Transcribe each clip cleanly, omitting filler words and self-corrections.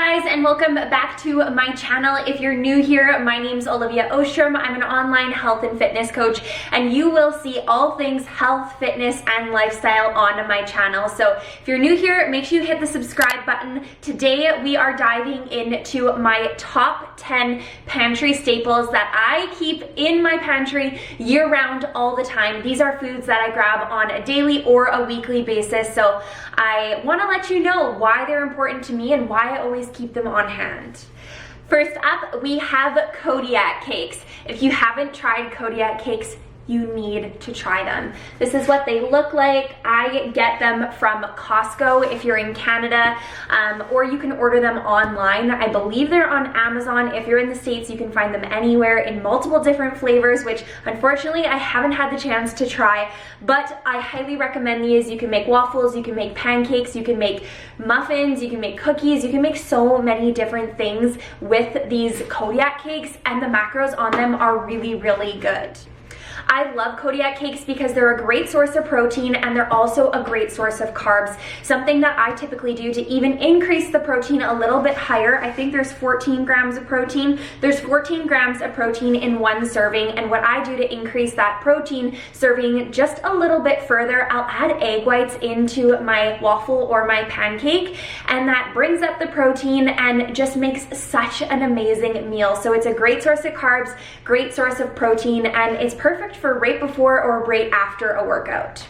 guys, and welcome back to my channel. If you're new here, my name's Olivia Ostrom. I'm an online health and fitness coach, and you will see all things health, fitness, and lifestyle on my channel. So if you're new here, make sure you hit the subscribe button. Today we are diving into my top 10 pantry staples that I keep in my pantry year-round all the time. These are foods that I grab on a daily or a weekly basis, so I want to let you know why they're important to me and why I always keep them on hand. First up, we have Kodiak Cakes. If you haven't tried Kodiak Cakes, you need to try them. This is what they look like. I get them from Costco if you're in Canada, or you can order them online. I believe they're on Amazon. If you're in the States, you can find them anywhere in multiple different flavors, which unfortunately I haven't had the chance to try, but I highly recommend these. You can make waffles, you can make pancakes, you can make muffins, you can make cookies, you can make so many different things with these Kodiak Cakes, and the macros on them are really, really good. I love Kodiak Cakes because they're a great source of protein and they're also a great source of carbs. Something that I typically do to even increase the protein a little bit higher. I think there's 14 grams of protein. There's 14 grams of protein in one serving, and what I do to increase that protein serving just a little bit further, I'll add egg whites into my waffle or my pancake, and that brings up the protein and just makes such an amazing meal. So it's a great source of carbs, great source of protein, and it's perfect for right before or right after a workout.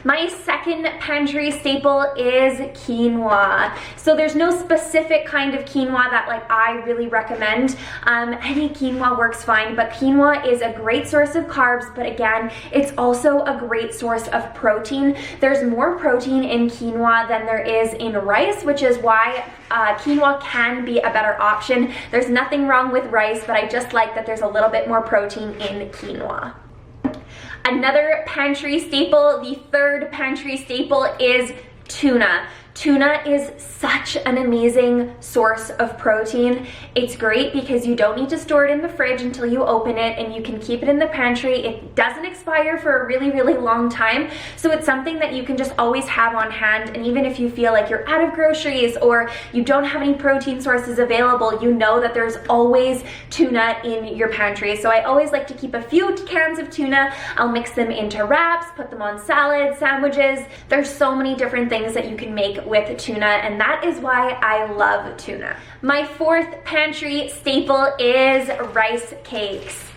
My second pantry staple is quinoa. So there's no specific kind of quinoa that I really recommend. Any quinoa works fine, but quinoa is a great source of carbs, but again, it's also a great source of protein. There's more protein in quinoa than there is in rice, which is why quinoa can be a better option. There's nothing wrong with rice, but I just like that there's a little bit more protein in quinoa. Another pantry staple, the third pantry staple, is tuna. Tuna is such an amazing source of protein. It's great because you don't need to store it in the fridge until you open it, and you can keep it in the pantry. It doesn't expire for a really, really long time. So it's something that you can just always have on hand. And even if you feel like you're out of groceries or you don't have any protein sources available, you know that there's always tuna in your pantry. So I always like to keep a few cans of tuna. I'll mix them into wraps, put them on salads, sandwiches. There's so many different things that you can make with tuna, and that is why I love tuna. My fourth pantry staple is rice cakes.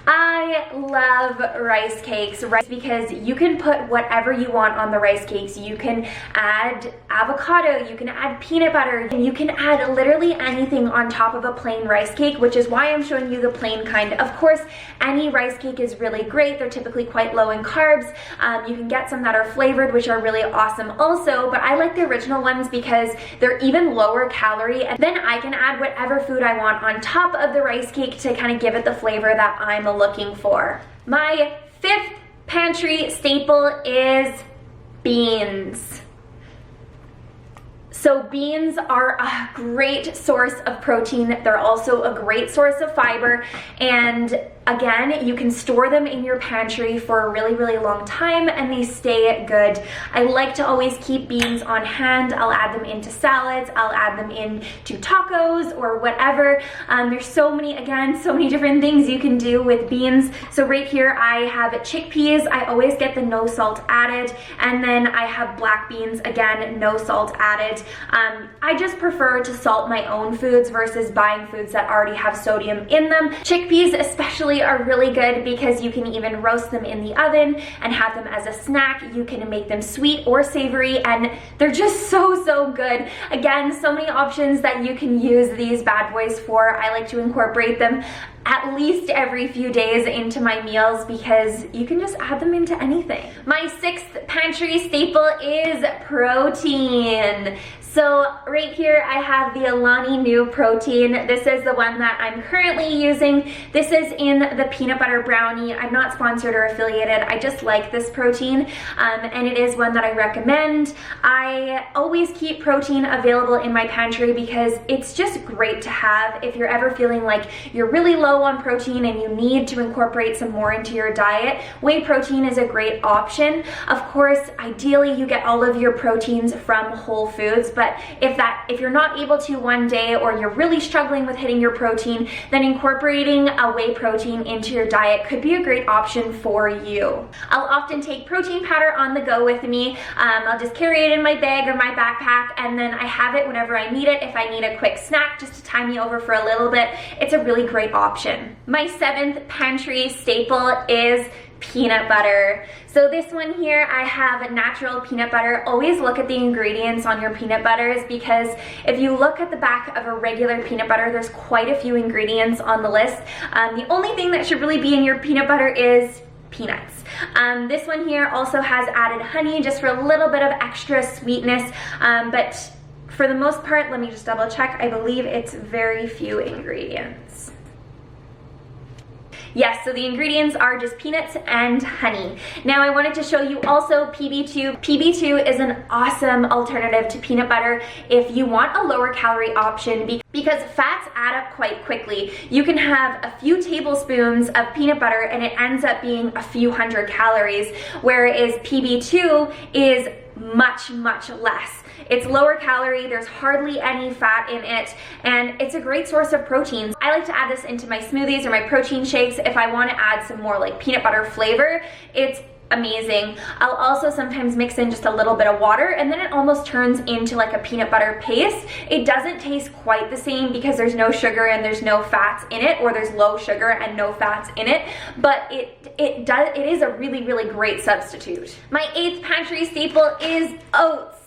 I love rice cakes, because you can put whatever you want on the rice cakes. You can add avocado, you can add peanut butter, and you can add literally anything on top of a plain rice cake, which is why I'm showing you the plain kind. Of course, any rice cake is really great. They're typically quite low in carbs. You can get some that are flavored, which are really awesome also, but I like the original ones because they're even lower calorie, and then I can add whatever food I want on top of the rice cake to kind of give it the flavor that I'm looking for. My fifth pantry staple is beans. So beans are a great source of protein. They're also a great source of fiber, and again, you can store them in your pantry for a really, really long time and they stay good. I like to always keep beans on hand. I'll add them into salads, I'll add them into tacos or whatever. There's so many different things you can do with beans. So right here I have chickpeas. I always get the no salt added, and then I have black beans, again, no salt added. I just prefer to salt my own foods versus buying foods that already have sodium in them. Chickpeas especially are really good because you can even roast them in the oven and have them as a snack. You can make them sweet or savory, and they're just so good. Again, so many options that you can use these bad boys for. I like to incorporate them at least every few days into my meals because you can just add them into anything. My sixth pantry staple is protein. So right here I have the Alani New protein. This is the one that I'm currently using. This is in the peanut butter brownie. I'm not sponsored or affiliated. I just like this protein, and it is one that I recommend. I always keep protein available in my pantry because it's just great to have if you're ever feeling like you're really low on protein and you need to incorporate some more into your diet. Whey protein is a great option. Of course, ideally you get all of your proteins from whole foods, but but if you're not able to one day, or you're really struggling with hitting your protein, then incorporating a whey protein into your diet could be a great option for you. I'll often take protein powder on the go with me. I'll just carry it in my bag or my backpack, and then I have it whenever I need it. If I need a quick snack just to tie me over for a little bit, it's a really great option. My 7th pantry staple is peanut butter. So this one here, I have natural peanut butter. Always look at the ingredients on your peanut butters, because if you look at the back of a regular peanut butter, there's quite a few ingredients on the list. The only thing that should really be in your peanut butter is peanuts. This one here also has added honey just for a little bit of extra sweetness, but for the most part, let me just double check, I believe it's very few ingredients. Yes, so the ingredients are just peanuts and honey. Now I wanted to show you also PB2. PB2 is an awesome alternative to peanut butter if you want a lower calorie option, because fats add up quite quickly. You can have a few tablespoons of peanut butter and it ends up being a few hundred calories, whereas PB2 is much less. It's lower calorie, there's hardly any fat in it, and it's a great source of proteins. I like to add this into my smoothies or my protein shakes if I want to add some more like peanut butter flavor. It's amazing. I'll also sometimes mix in just a little bit of water, and then it almost turns into like a peanut butter paste. It doesn't taste quite the same because there's no sugar and there's no fats in it, or there's low sugar and no fats in it, but it is a really great substitute. My 8th pantry staple is oats.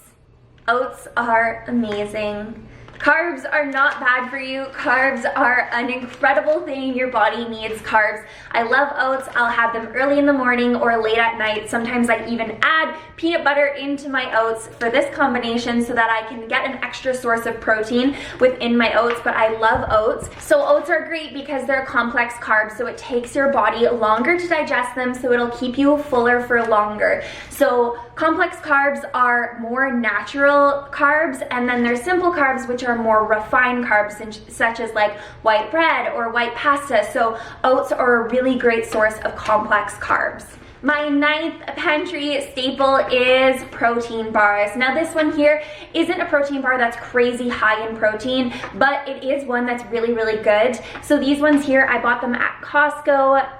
Oats are amazing. Carbs are not bad for you. Carbs are an incredible thing. Your body needs carbs. I love oats. I'll have them early in the morning or late at night. Sometimes I even add peanut butter into my oats for this combination so that I can get an extra source of protein within my oats, but I love oats. So oats are great because they're complex carbs, so it takes your body longer to digest them, so it'll keep you fuller for longer. So complex carbs are more natural carbs, and then there's simple carbs, which are more refined carbs, such as like white bread or white pasta. So oats are a really great source of complex carbs. My 9th pantry staple is protein bars. Now this one here isn't a protein bar that's crazy high in protein, but it is one that's really good. So these ones here, I bought them at Costco.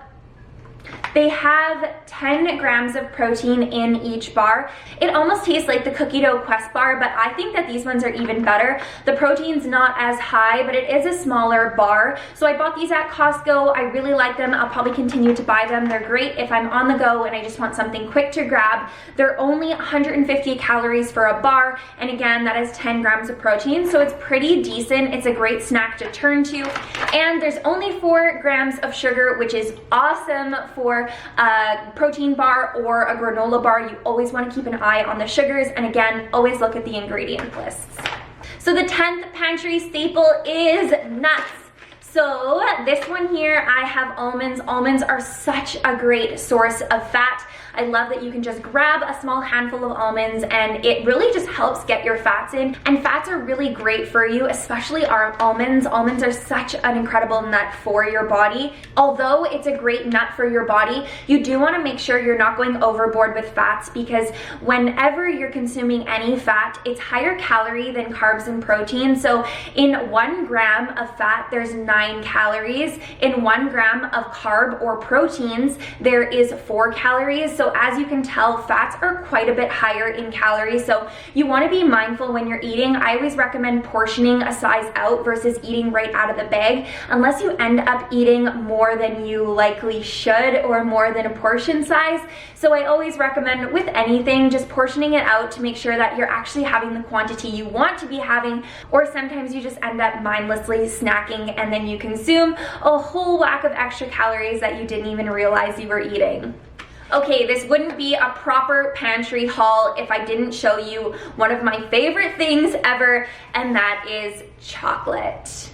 They have 10 grams of protein in each bar. It almost tastes like the cookie dough Quest bar, but I think that these ones are even better. The protein's not as high, but it is a smaller bar. So I bought these at Costco. I really like them. I'll probably continue to buy them. They're great if I'm on the go and I just want something quick to grab. They're only 150 calories for a bar, and again, that is 10 grams of protein, so it's pretty decent. It's a great snack to turn to, and there's only 4 grams of sugar, which is awesome for a protein bar or a granola bar. You always want to keep an eye on the sugars, and again, always look at the ingredient lists. So the 10th pantry staple is nuts. So this one here, I have almonds. Almonds are such a great source of fat. I love that you can just grab a small handful of almonds and it really just helps get your fats in. And fats are really great for you, especially our almonds. Almonds are such an incredible nut for your body. Although it's a great nut for your body, you do want to make sure you're not going overboard with fats, because whenever you're consuming any fat, it's higher calorie than carbs and protein. So in 1 gram of fat, there's 9 calories. In 1 gram of carb or proteins, there is 4 calories. So as you can tell, fats are quite a bit higher in calories. So you want to be mindful when you're eating. I always recommend portioning a size out versus eating right out of the bag, unless you end up eating more than you likely should or more than a portion size. So I always recommend with anything, just portioning it out to make sure that you're actually having the quantity you want to be having, or sometimes you just end up mindlessly snacking and then you consume a whole whack of extra calories that you didn't even realize you were eating. Okay, this wouldn't be a proper pantry haul if I didn't show you one of my favorite things ever, and that is chocolate.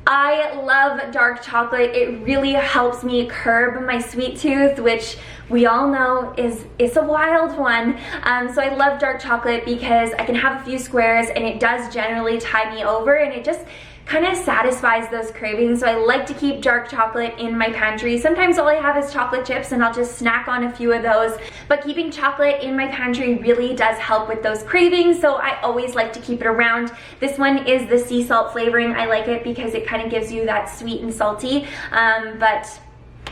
I love dark chocolate. It really helps me curb my sweet tooth, which we all know is a wild one. So I love dark chocolate because I can have a few squares and it does generally tide me over, and it just kind of satisfies those cravings. So I like to keep dark chocolate in my pantry. Sometimes all I have is chocolate chips and I'll just snack on a few of those, but keeping chocolate in my pantry really does help with those cravings, so I always like to keep it around. This one is the sea salt flavoring. I like it because it kind of gives you that sweet and salty, but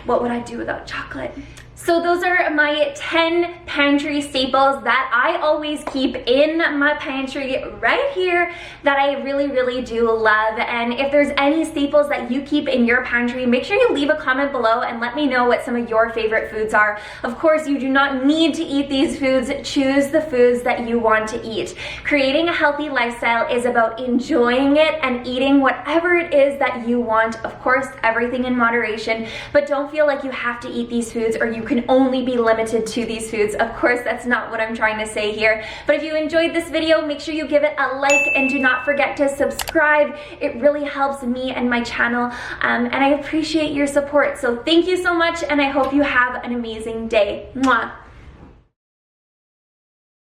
what would I do without chocolate? So those are my 10 pantry staples that I always keep in my pantry right here that I really, really do love. And if there's any staples that you keep in your pantry, make sure you leave a comment below and let me know what some of your favorite foods are. Of course, you do not need to eat these foods. Choose the foods that you want to eat. Creating a healthy lifestyle is about enjoying it and eating whatever it is that you want. Of course, everything in moderation, but don't feel like you have to eat these foods or you can only be limited to these foods. Of course, that's not what I'm trying to say here. But if you enjoyed this video, make sure you give it a like and do not forget to subscribe. It really helps me and my channel, and I appreciate your support. So thank you so much, and I hope you have an amazing day. Mwah.